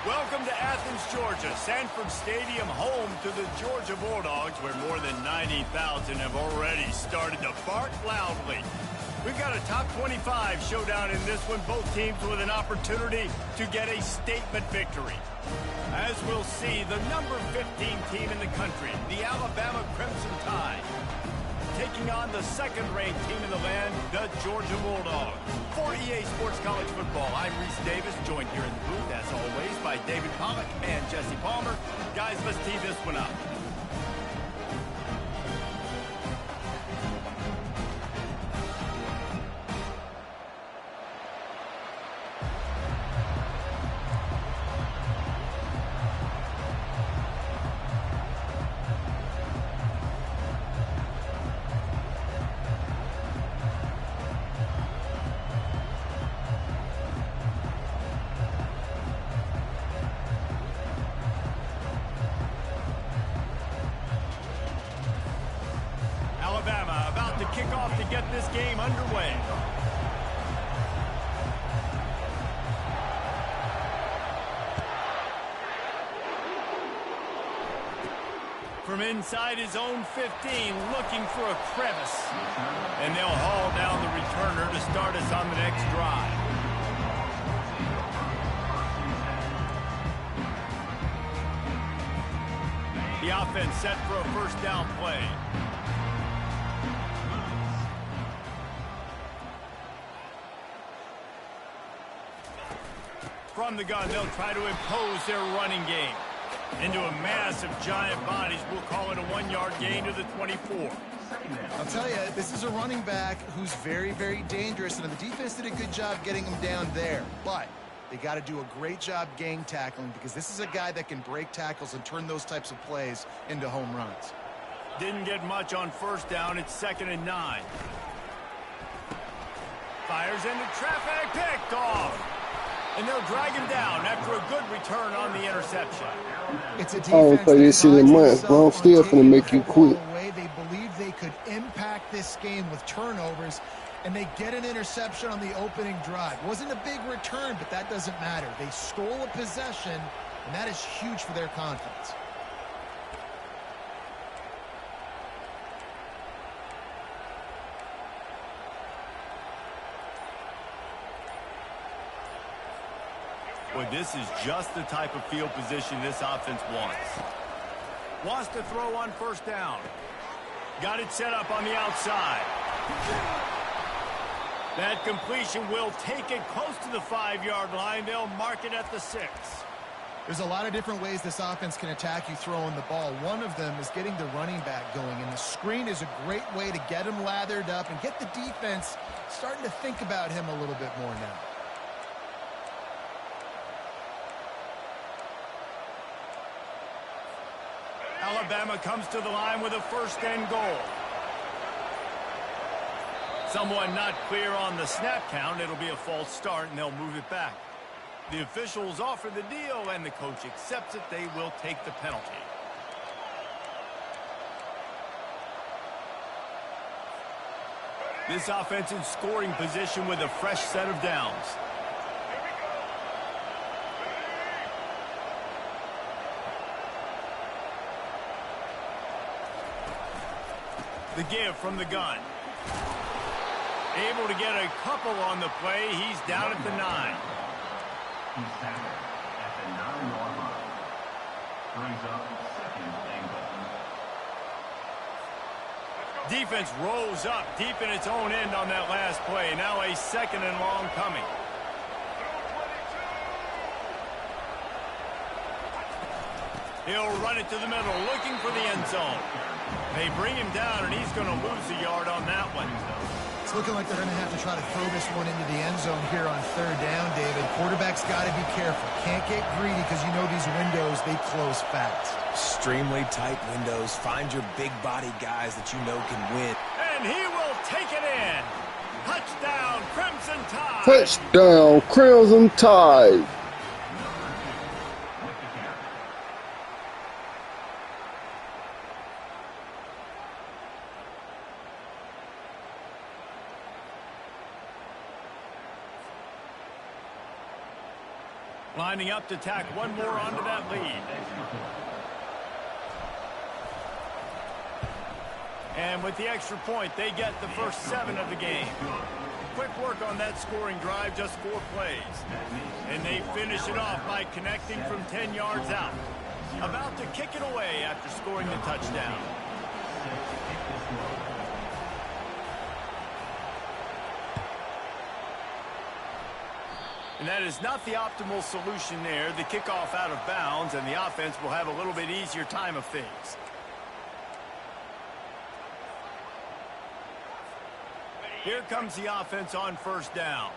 Welcome to Athens, Georgia, Sanford Stadium, home to the Georgia Bulldogs, where more than 90,000 have already started to bark loudly. We've got a top 25 showdown in this one, both teams with an opportunity to get a statement victory. As we'll see, the number 15 team in the country, the Alabama Crimson Tide, taking on the second-ranked team in the land, the Georgia Bulldogs. For EA Sports College Football, I'm Reese Davis, joined here in the booth, as always, by David Pollack and Jesse Palmer. Guys, let's tee this one up. Alabama about to kick off to get this game underway. From inside his own 15, looking for a crevice. And they'll haul down the returner to start us on the next drive. The offense set for a first down play. From the gun, they'll try to impose their running game. Into a mass of giant bodies, we'll call it a 1-yard gain to the 24. I'll tell you, this is a running back who's very, very dangerous, and the defense did a good job getting him down there. But they got to do a great job gang tackling, because this is a guy that can break tackles and turn those types of plays into home runs. Didn't get much on first down. It's 2nd and 9. Fires into traffic, picked off. And they'll drag him down after a good return on the interception. It's a I don't think they see the month, but I'm still finna make you quit. They believe they could impact this game with turnovers, and they get an interception on the opening drive. Wasn't a big return, but that doesn't matter. They stole a possession, and that is huge for their confidence. Boy, this is just the type of field position this offense wants. Wants to throw on first down. Got it set up on the outside. That completion will take it close to the 5-yard line. They'll mark it at the 6. There's a lot of different ways this offense can attack you throwing the ball. One of them is getting the running back going, and the screen is a great way to get him lathered up and get the defense starting to think about him a little bit more now. Alabama comes to the line with a 1st and goal. Someone not clear on the snap count. It'll be a false start, and they'll move it back. The officials offer the deal, and the coach accepts it. They will take the penalty. This offense in scoring position with a fresh set of downs. The give from the gun. Able to get a couple on the play. He's down at the 9. He's tackled at the 9-yard line. Brings up 2nd and goal. Defense rolls up deep in its own end on that last play. Now a 2nd and long coming. He'll run it to the middle, looking for the end zone. They bring him down, and he's going to lose a yard on that one. It's looking like they're going to have to try to throw this one into the end zone here on 3rd down, David. Quarterback's got to be careful. Can't get greedy because you know these windows, they close fast. Extremely tight windows. Find your big body guys that you know can win. And he will take it in. Touchdown, Crimson Tide. Touchdown, Crimson Tide. Lining up to tack one more onto that lead. And with the extra point, they get the first 7 of the game. Quick work on that scoring drive, just 4 plays. And they finish it off by connecting from 10 yards out. About to kick it away after scoring the touchdown. And that is not the optimal solution there. The kickoff out of bounds, and the offense will have a little bit easier time of things. Here comes the offense on first down.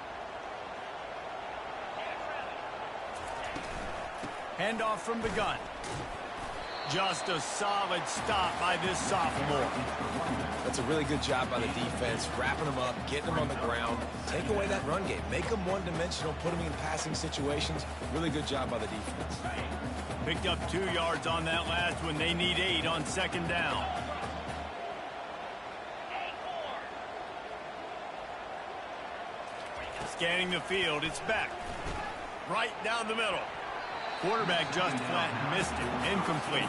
Handoff from the gun. Just a solid stop by this sophomore. That's a really good job by the defense, wrapping them up, getting them on the ground. Take away that run game. Make them one-dimensional, put them in passing situations. Really good job by the defense. Picked up 2 yards on that last one. They need 8 on second down. Scanning the field, it's back. Right down the middle. Quarterback just flat missed it. Incomplete.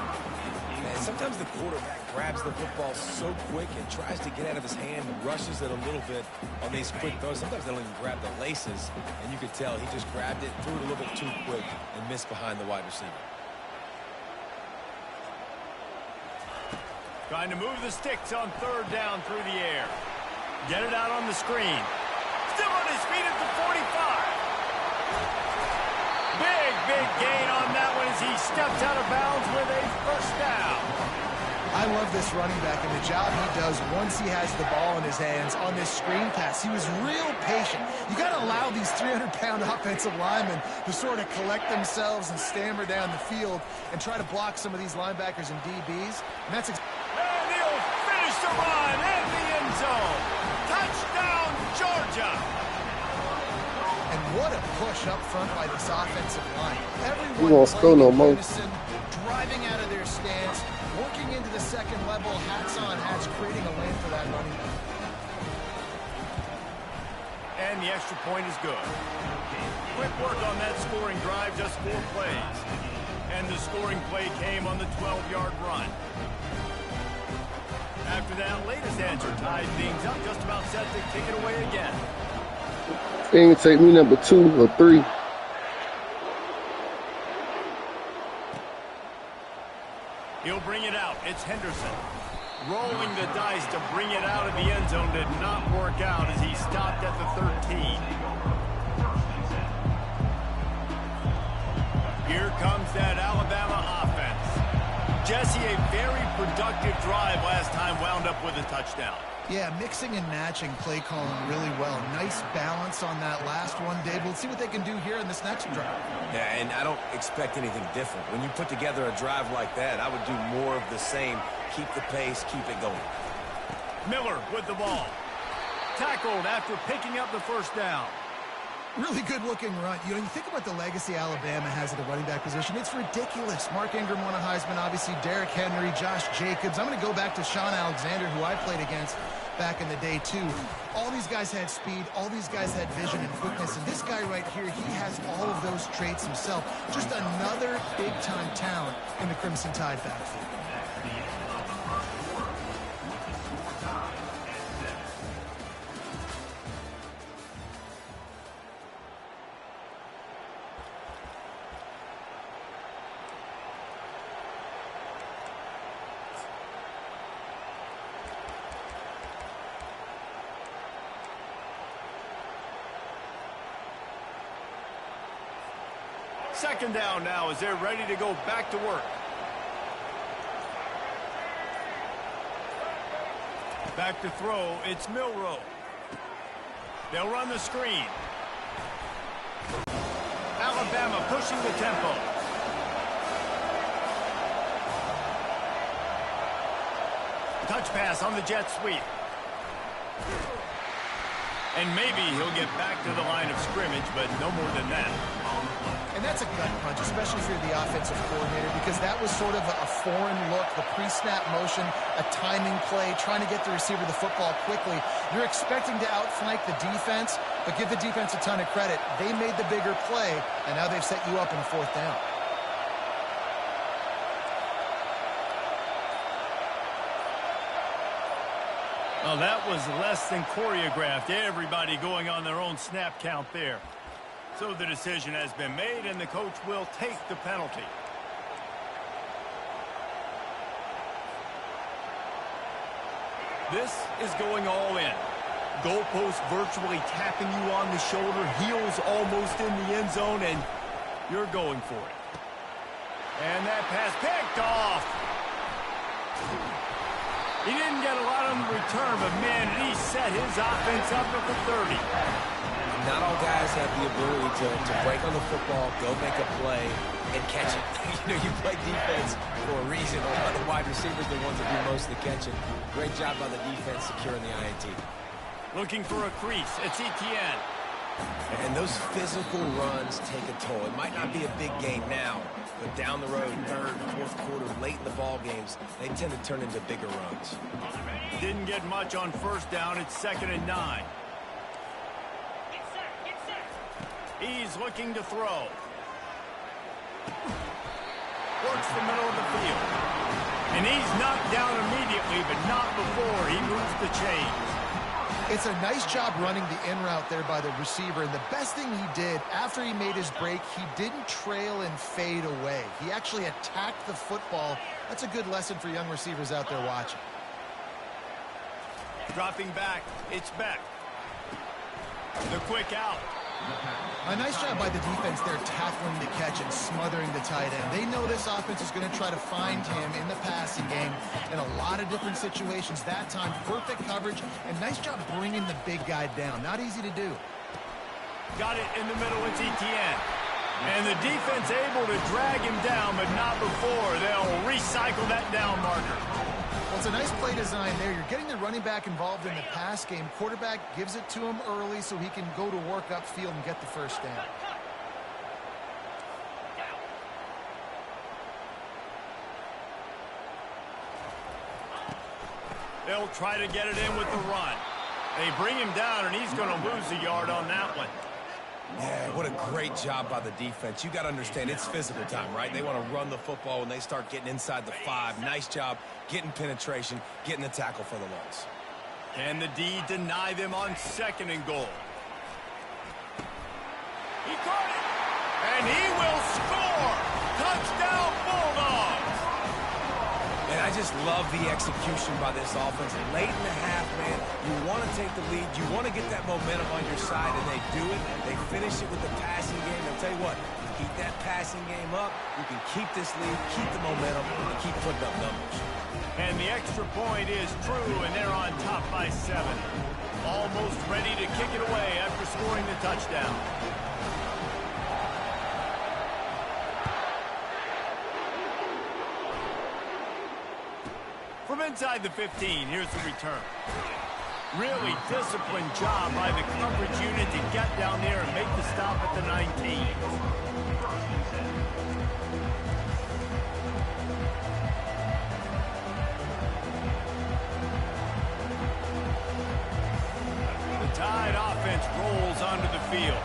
Man, sometimes the quarterback grabs the football so quick and tries to get out of his hand and rushes it a little bit on these quick throws. Sometimes they don't even grab the laces, and you could tell he just grabbed it, threw it a little bit too quick, and missed behind the wide receiver. Trying to move the sticks on third down through the air. Get it out on the screen. Still on his feet at the 45. Big gain on that one as he steps out of bounds with a first down. I love this running back and the job he does once he has the ball in his hands on this screen pass. He was real patient. You got to allow these 300-pound offensive linemen to sort of collect themselves and stammer down the field and try to block some of these linebackers and DBs. And that's and he'll finish the run in the end zone. Touchdown, Georgia. And what a push up front by this offensive line. We won't score no more. Driving out of their stance, working into the second level, hats on hats, creating a lane for that running back. And the extra point is good. Quick work on that scoring drive, just 4 plays. And the scoring play came on the 12-yard run. After that latest answer tied things up, just about set to kick it away again. They ain't take me number 2 or 3. He'll bring it out. It's Henderson. Rolling the dice to bring it out of the end zone did not work out as he stopped at the 13. Here comes that Alabama offense. Jesse, a very productive drive last time, wound up with a touchdown. Yeah, mixing and matching play calling really well. Nice balance on that last one, Dave. We'll see what they can do here in this next drive. Yeah, and I don't expect anything different. When you put together a drive like that, I would do more of the same. Keep the pace, keep it going. Miller with the ball. Tackled after picking up the first down. Really good-looking run. You know, you think about the legacy Alabama has at the running back position. It's ridiculous. Mark Ingram won a Heisman, obviously. Derrick Henry, Josh Jacobs. I'm going to go back to Sean Alexander, who I played against back in the day, too. All these guys had speed. All these guys had vision and quickness. And this guy right here, he has all of those traits himself. Just another big-time talent in the Crimson Tide backfield. Second down now as they're ready to go back to work. Back to throw, it's Milroe. They'll run the screen. Alabama pushing the tempo. Touch pass on the jet sweep. And maybe he'll get back to the line of scrimmage, but no more than that. And that's a gut punch, especially if you're the offensive coordinator, because that was sort of a foreign look, the pre-snap motion, a timing play, trying to get the receiver the football quickly. You're expecting to outflank the defense, but give the defense a ton of credit. They made the bigger play, and now they've set you up in a fourth down. Well, that was less than choreographed. Everybody going on their own snap count there. So the decision has been made, and the coach will take the penalty. This is going all in. Goalpost virtually tapping you on the shoulder, heels almost in the end zone, and you're going for it. And that pass picked off. He didn't get a lot on the return, but man, he set his offense up at the 30. Not all guys have the ability to break on the football, go make a play, and catch it. You play defense for a reason. A lot of the wide receivers are the ones that do most of the catching. Great job by the defense securing the INT. Looking for a crease. It's Etienne. And those physical runs take a toll. It might not be a big game now, but down the road, third, fourth quarter, late in the ball games, they tend to turn into bigger runs. Didn't get much on first down. It's 2nd and 9. He's looking to throw. Works the middle of the field. And he's knocked down immediately, but not before he moves the chains. It's a nice job running the in route there by the receiver, and the best thing he did after he made his break, he didn't trail and fade away. He actually attacked the football. That's a good lesson for young receivers out there watching. Dropping back, it's Beck. The quick out. A nice job by the defense there tackling the catch and smothering the tight end. They know this offense is going to try to find him in the passing game in a lot of different situations. That time, perfect coverage, and nice job bringing the big guy down. Not easy to do. Got it in the middle, it's Etienne. And the defense able to drag him down, but not before. They'll recycle that down marker. Well, it's a nice play design there. You're getting the running back involved in the pass game. Quarterback gives it to him early so he can go to work upfield and get the first down. They'll try to get it in with the run. They bring him down, and he's going to lose a yard on that one. Yeah, what a great job by the defense. You got to understand, it's physical time, right? They want to run the football when they start getting inside the 5. Nice job getting penetration, getting the tackle for the loss. Can the D deny them on 2nd and goal? He caught it, and he will score! Touchdown, Bulldogs! And I just love the execution by this offense. Late in the half, man, you want to take the lead. You want to get that momentum on your side, and they do it. They finish it with the passing game. I'll tell you what, keep that passing game up. You can keep this lead, keep the momentum, and keep putting up numbers. And the extra point is true, and they're on top by 7. Almost ready to kick it away after scoring the touchdown. From inside the 15, here's the return. Really disciplined job by the coverage unit to get down there and make the stop at the 19. The Tide offense rolls onto the field.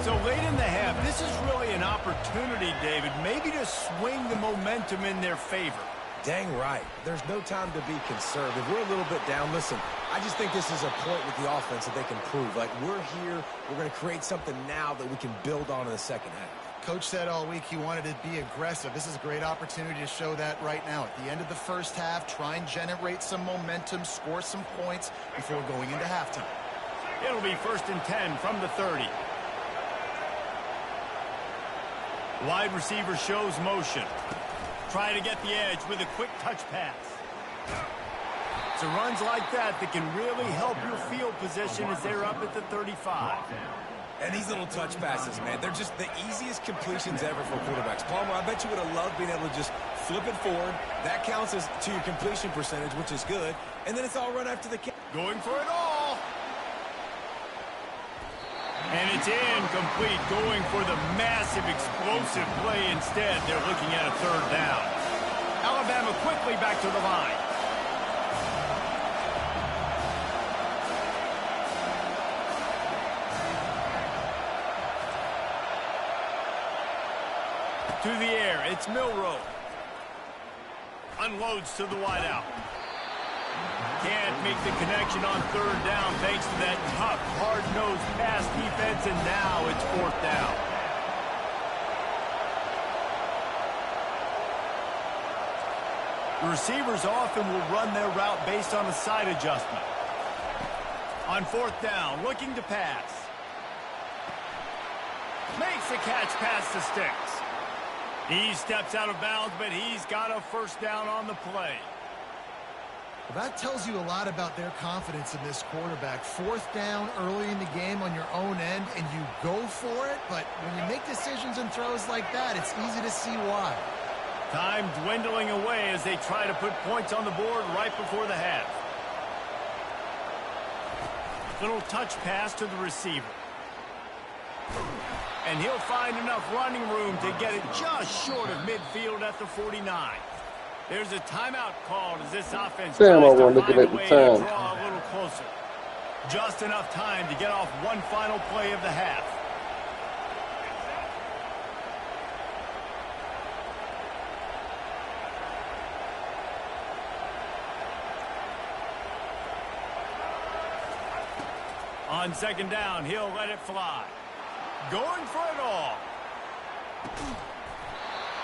So late in the half, this is really an opportunity, David, maybe to swing the momentum in their favor. Dang right. There's no time to be conservative. We're a little bit down. Listen, I just think this is a point with the offense that they can prove. Like, we're here. We're going to create something now that we can build on in the second half. Coach said all week he wanted to be aggressive. This is a great opportunity to show that right now. At the end of the first half, try and generate some momentum, score some points before going into halftime. It'll be 1st and 10 from the 30. Wide receiver shows motion. Try to get the edge with a quick touch pass. So runs like that can really help your field position as they're up at the 35. And these little touch passes, man, they're just the easiest completions ever for quarterbacks. Palmer, I bet you would have loved being able to just flip it forward. That counts as to your completion percentage, which is good. And then it's all run after the catch. Going for it all. And it's incomplete, going for the massive explosive play instead. They're looking at a third down. Alabama quickly back to the line. To the air, it's Milroe. Unloads to the wideout. Can't make the connection on third down thanks to that tough, hard-nosed pass defense, and now it's fourth down. The receivers often will run their route based on a side adjustment. On fourth down, looking to pass. Makes the catch past the sticks. He steps out of bounds, but he's got a first down on the play. Well, that tells you a lot about their confidence in this quarterback. Fourth down early in the game on your own end, and you go for it, but when you make decisions and throws like that, it's easy to see why. Time dwindling away as they try to put points on the board right before the half. Little touch pass to the receiver. And he'll find enough running room to get it just short of midfield at the 49. There's a timeout called as this offense tries to find a way to draw a little closer. Just enough time to get off one final play of the half. On second down, he'll let it fly. Going for it all.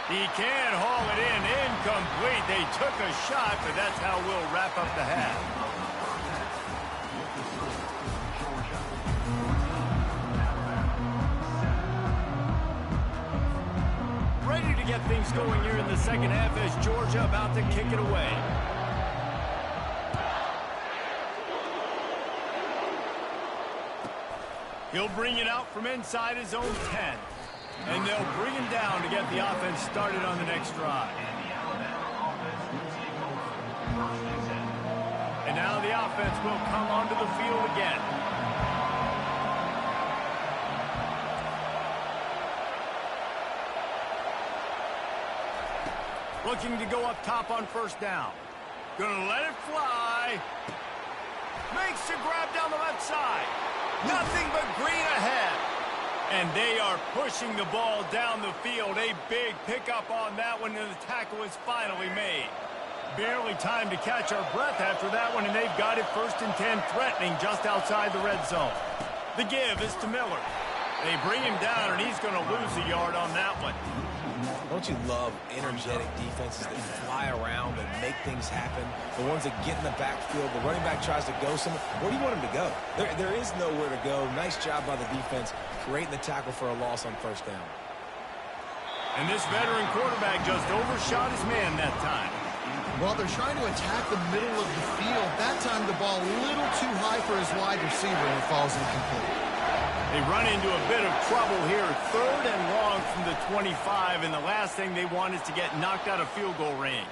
He can't haul it in. Incomplete. They took a shot, but that's how we'll wrap up the half. Ready to get things going here in the second half as Georgia about to kick it away. He'll bring it out from inside his own 10. And they'll bring him down to get the offense started on the next drive. And now the offense will come onto the field again. Looking to go up top on first down. Gonna let it fly. Makes the grab down the left side. Nothing but green ahead. And they are pushing the ball down the field. A big pickup on that one, and the tackle is finally made. Barely time to catch our breath after that one, and they've got it 1st and 10, threatening just outside the red zone. The give is to Miller. They bring him down, and he's going to lose a yard on that one. Don't you love energetic defenses that fly around and make things happen? The ones that get in the backfield, the running back tries to go somewhere. Where do you want him to go? There is nowhere to go. Nice job by the defense, creating the tackle for a loss on first down. And this veteran quarterback just overshot his man that time. Well, they're trying to attack the middle of the field. That time the ball a little too high for his wide receiver, and it falls incomplete. They run into a bit of trouble here. 3rd and long from the 25, and the last thing they want is to get knocked out of field goal range.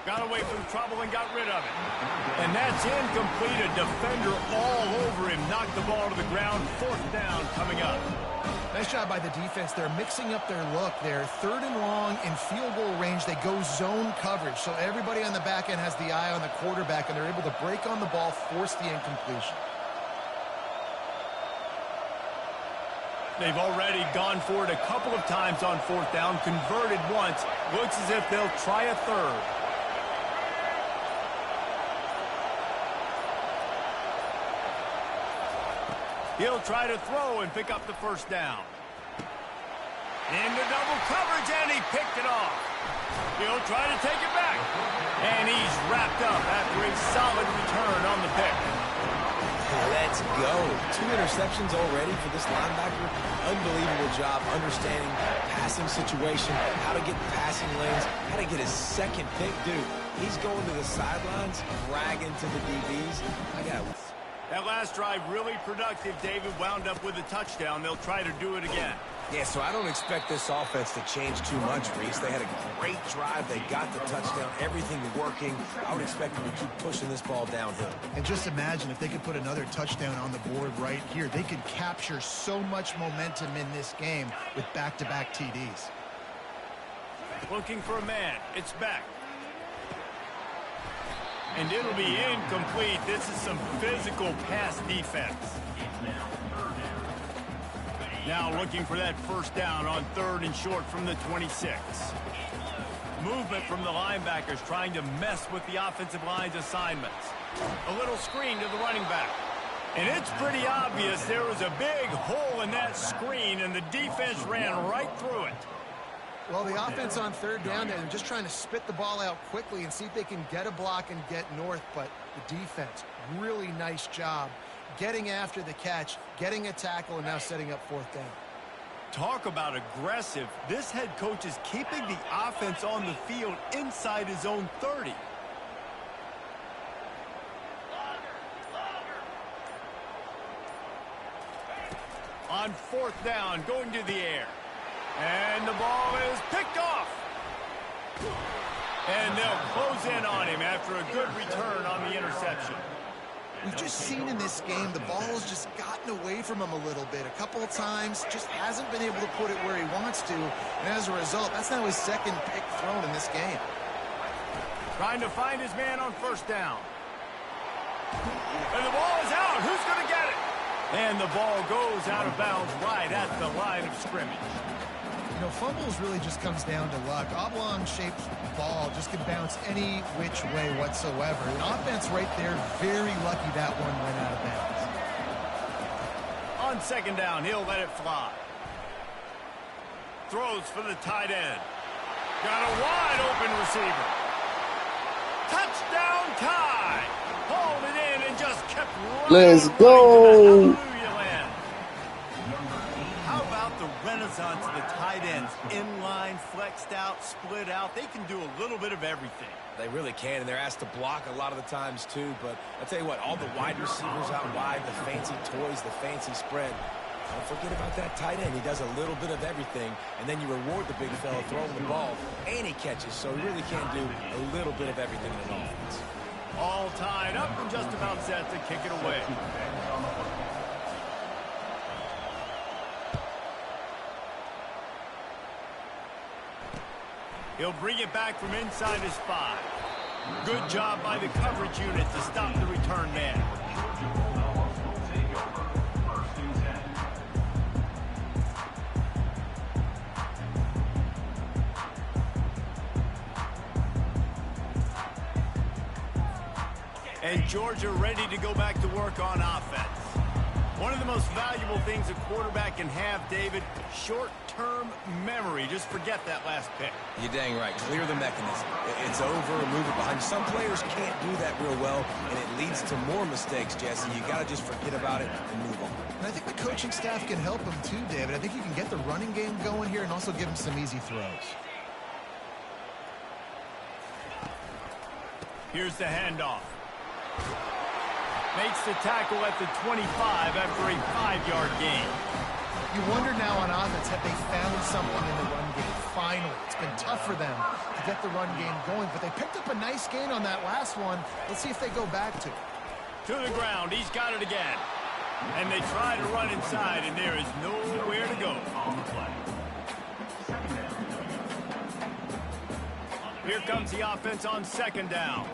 Got away from trouble and got rid of it. And that's incomplete. A defender all over him. Knocked the ball to the ground. 4th down coming up. Nice job by the defense. They're mixing up their look. They're 3rd and long in field goal range. They go zone coverage. So everybody on the back end has the eye on the quarterback, and they're able to break on the ball, force the incompletion. They've already gone for it a couple of times on 4th down, converted once. Looks as if they'll try a 3rd. He'll try to throw and pick up the 1st down. Into double coverage, and he picked it off. He'll try to take it back. And he's wrapped up after a solid return on the pick. Let's go. 2 interceptions already for this linebacker. Unbelievable job understanding passing situation, how to get passing lanes, how to get his second pick. Dude, he's going to the sidelines, bragging to the DBs. That last drive really productive. David wound up with a touchdown. They'll try to do it again. Yeah, so I don't expect this offense to change too much, Reese. They had a great drive. They got the touchdown. Everything working. I would expect them to keep pushing this ball downhill. And just imagine if they could put another touchdown on the board right here. They could capture so much momentum in this game with back-to-back TDs. Looking for a man. It's back. And it'll be incomplete. This is some physical pass defense. Now looking for that first down on 3rd and short from the 26. Movement from the linebackers trying to mess with the offensive line's assignments. A little screen to the running back. And it's pretty obvious there was a big hole in that screen, and the defense ran right through it. Well, the offense on 3rd down, they're just trying to spit the ball out quickly and see if they can get a block and get north. But the defense, really nice job getting after the catch, getting a tackle, and now setting up 4th down. Talk about aggressive. This head coach is keeping the offense on the field inside his own 30. On 4th down, going to the air. And the ball is picked off. And they'll close in on him after a good return on the interception. We've just seen in this game the ball's just gotten away from him a little bit. A couple of times, just hasn't been able to put it where he wants to. And as a result, that's now his 2nd pick thrown in this game. Trying to find his man on 1st down. And the ball is out. Who's going to get it? And the ball goes out of bounds right at the line of scrimmage. You know, fumbles really just comes down to luck. Oblong-shaped ball just can bounce any which way whatsoever. An offense right there, very lucky that one went out of bounds. On 2nd down, he'll let it fly. Throws for the tight end. Got a wide open receiver. Touchdown tie. Hauled it in and just kept running. Let's go. How about the renaissance of the tight ends? Inline, flexed out, split out. They can do a little bit of everything. They really can, and they're asked to block a lot of the times too. But I tell you what, all the wide receivers out wide, the fancy toys, the fancy spread. Don't forget about that tight end. He does a little bit of everything, and then you reward the big fella throwing the ball, and he catches. So he really can do a little bit of everything in an offense. All tied up and just about set to kick it away. He'll bring it back from inside his 5. Good job by the coverage unit to stop the return man. And Georgia ready to go back to work on offense. One of the most valuable things a quarterback can have, David, short-term memory. Just forget that last pick. You're dang right. Clear the mechanism. It's over, move it behind. Some players can't do that real well, and it leads to more mistakes, Jesse. You got to just forget about it and move on. And I think the coaching staff can help him too, David. I think you can get the running game going here and also give him some easy throws. Here's the handoff. Makes the tackle at the 25 after a 5-yard gain. You wonder now on offense, have they found something in the run game? Finally, it's been tough for them to get the run game going, but they picked up a nice gain on that last one. Let's see if they go back to it. To the ground, he's got it again. And they try to run inside, and there is nowhere to go. Here comes the offense on 2nd down.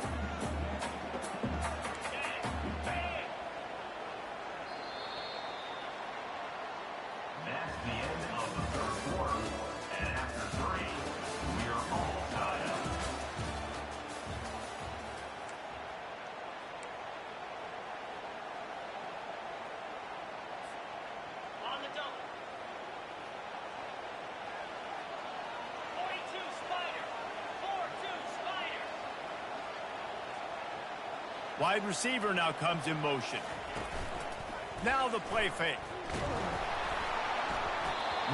Wide receiver now comes in motion. Now the play fake.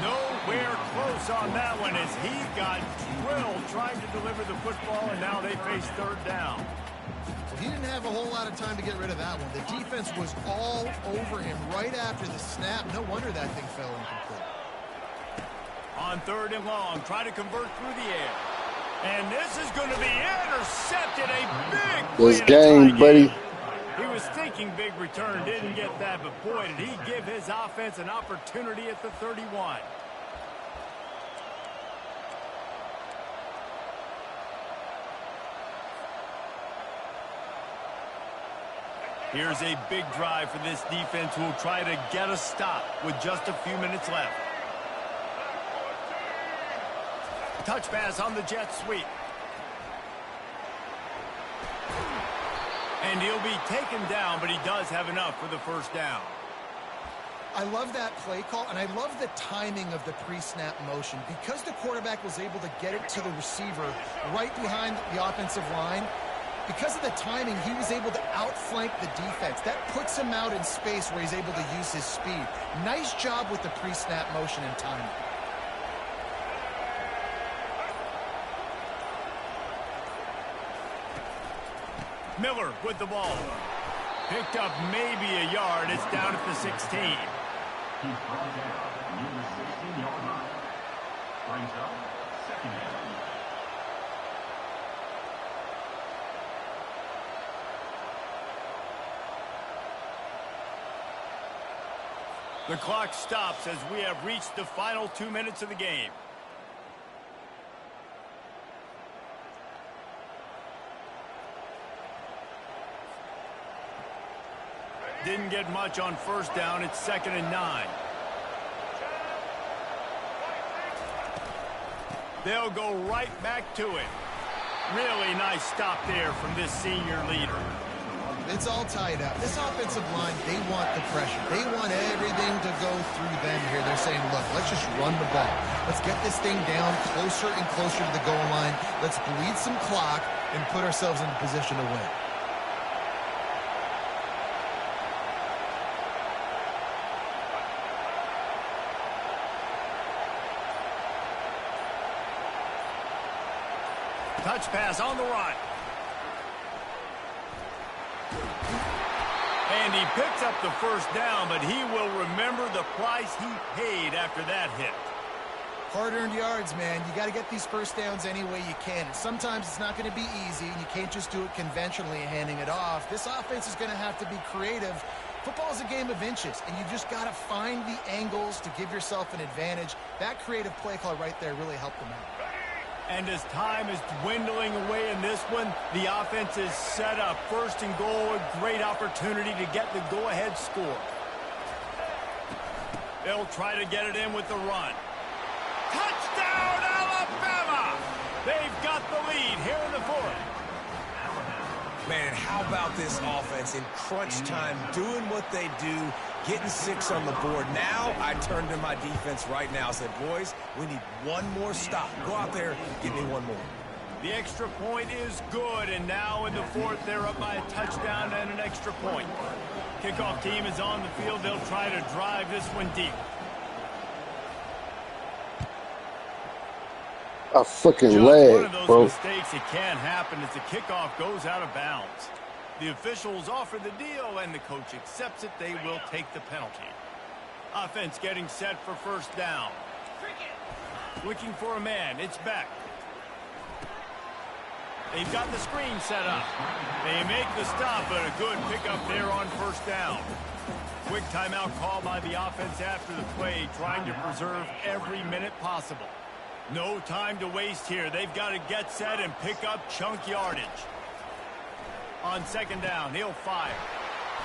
Nowhere close on that one as he got drilled trying to deliver the football, and now they face 3rd down. Well, he didn't have a whole lot of time to get rid of that one. The defense was all over him right after the snap. No wonder that thing fell incomplete. On 3rd and long, try to convert through the air. And this is going to be intercepted. A big play. This game, buddy. He was thinking big return, didn't get that, but boy, did he give his offense an opportunity at the 31. Here's a big drive for this defense who will try to get a stop with just a few minutes left. Touch pass on the jet sweep. And he'll be taken down, but he does have enough for the first down. I love that play call, and I love the timing of the pre-snap motion. Because the quarterback was able to get it to the receiver right behind the offensive line, because of the timing, he was able to outflank the defense. That puts him out in space where he's able to use his speed. Nice job with the pre-snap motion and timing. Miller with the ball. Picked up maybe a yard. It's down at the 16. He's brought down near the 16-yard line. Brings up 2nd down. The clock stops as we have reached the final 2 minutes of the game. Didn't get much on 1st down. It's 2nd and 9. They'll go right back to it. Really nice stop there from this senior leader. It's all tied up. This offensive line, they want the pressure. They want everything to go through them here. They're saying, look, let's just run the ball. Let's get this thing down closer and closer to the goal line. Let's bleed some clock and put ourselves in a position to win. Touch pass on the run. And he picks up the first down, but he will remember the price he paid after that hit. Hard-earned yards, man. You got to get these first downs any way you can. Sometimes it's not going to be easy, and you can't just do it conventionally handing it off. This offense is going to have to be creative. Football is a game of inches, and you just got to find the angles to give yourself an advantage. That creative play call right there really helped them out. And as time is dwindling away in this one, the offense is set up. 1st and goal, a great opportunity to get the go-ahead score. They'll try to get it in with the run. Touchdown, Alabama! They've got the lead here in the 4th. Man, how about this offense in crunch time, doing what they do, getting 6 on the board. Now I turn to my defense right now. I said, boys, we need one more stop. Go out there, give me one more. The extra point is good, and now in the 4th, they're up by a touchdown and an extra point. Kickoff team is on the field. They'll try to drive this one deep. I fucking Just lag, one of those bro. mistakes, it can happen as the kickoff goes out of bounds. The officials offer the deal, and the coach accepts it. They will take the penalty. Offense getting set for 1st down. Looking for a man. It's Beck. They've got the screen set up. They make the stop, but a good pickup there on 1st down. Quick timeout call by the offense after the play, trying to preserve every minute possible. No time to waste here. They've got to get set and pick up chunk yardage. On 2nd down, he'll fire.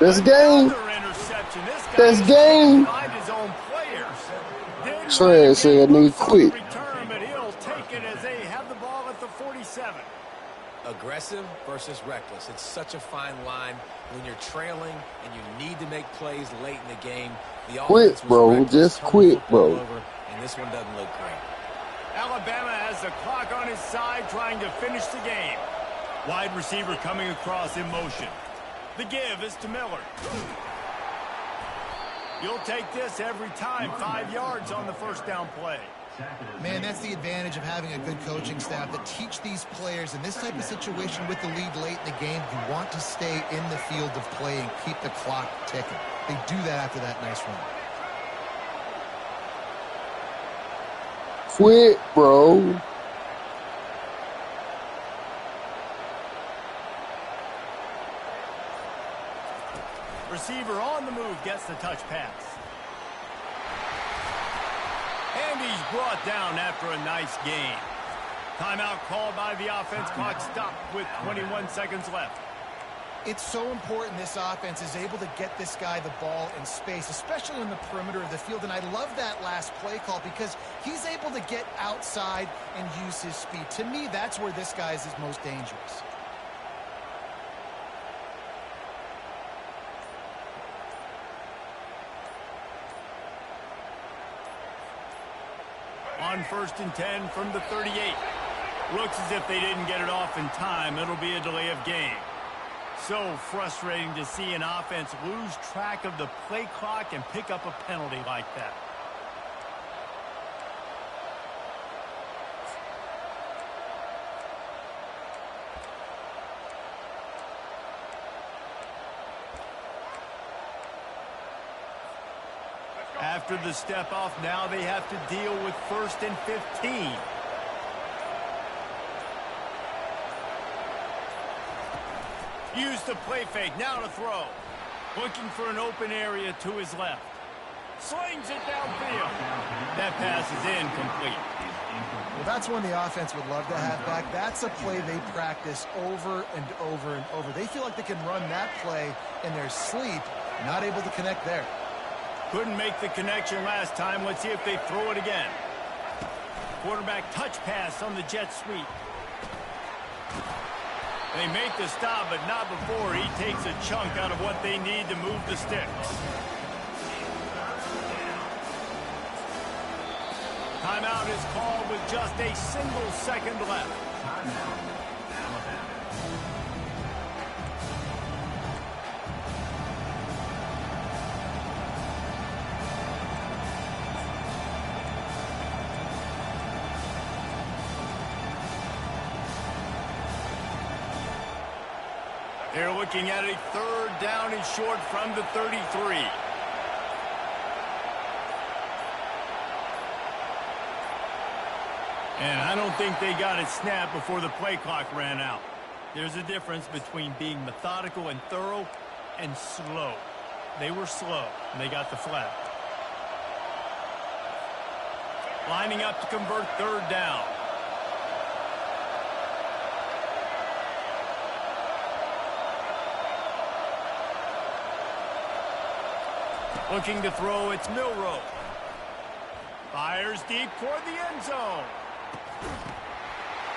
This game. Another interception. This game. Find his own players. Trey said I need to quit. Return, but he'll take it as they have the ball at the 47. Aggressive versus reckless. It's such a fine line when you're trailing and you need to make plays late in the game. The Quit, bro. Just quit, bro. And this one doesn't look great. Alabama has the clock on his side, trying to finish the game. Wide receiver coming across in motion. The give is to Miller. You'll take this every time. 5 yards on the 1st down play. Man, that's the advantage of having a good coaching staff that teach these players in this type of situation with the lead late in the game. You want to stay in the field of play and keep the clock ticking. They do that after that nice run. quit, bro. Receiver on the move gets the touch pass. And he's brought down after a nice gain. Timeout called by the offense. Clock stopped with 21 seconds left. It's so important this offense is able to get this guy the ball in space, especially in the perimeter of the field. And I love that last play call because he's able to get outside and use his speed. To me, that's where this guy is his most dangerous. On 1st and 10 from the 38. Looks as if they didn't get it off in time. It'll be a delay of game. So frustrating to see an offense lose track of the play clock and pick up a penalty like that. After the step off, now they have to deal with 1st and 15. Use the play fake, now to throw. Looking for an open area to his left. Slings it downfield. That pass is incomplete. Well, that's one the offense would love to have back. That's a play they practice over and over and over. They feel like they can run that play in their sleep, not able to connect there. Couldn't make the connection last time. Let's see if they throw it again. Quarterback touch pass on the jet sweep. They make the stop, but not before he takes a chunk out of what they need to move the sticks. Timeout is called with just a single second left. They're looking at a 3rd down and short from the 33. And I don't think they got it snapped before the play clock ran out. There's a difference between being methodical and thorough and slow. They were slow, and they got the flag. Lining up to convert 3rd down. Looking to throw, it's Milroe. Fires deep toward the end zone.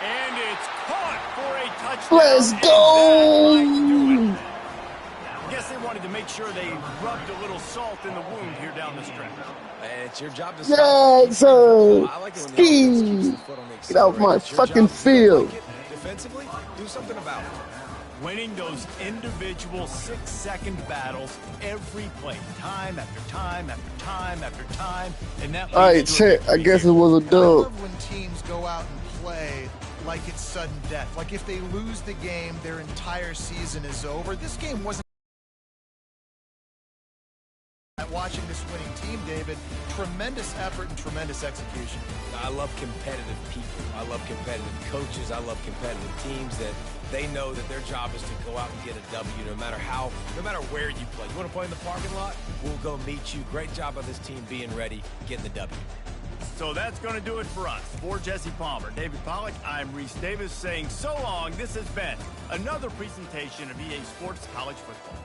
And it's caught for a touchdown. Let's go! I guess they wanted to make sure they rubbed a little salt in the wound here down the stretch. And it's your job to Yes, sir. Ski. Get off my fucking field. Defensively, do something about it. Winning those individual 6-second battles every play, time after time after time after time, and that. All right, check. I guess it was a I dub. love when teams go out and play like it's sudden death. Like if they lose the game, their entire season is over. This game wasn't. Watching this winning team, David, tremendous effort and tremendous execution. I love competitive people. I love competitive coaches. I love competitive teams that they know that their job is to go out and get a W no matter where you play. You want to play in the parking lot? We'll go meet you. Great job by this team being ready, getting the W. So that's going to do it for us. For Jesse Palmer, David Pollack, I'm Reese Davis saying so long. This has been another presentation of EA Sports College Football.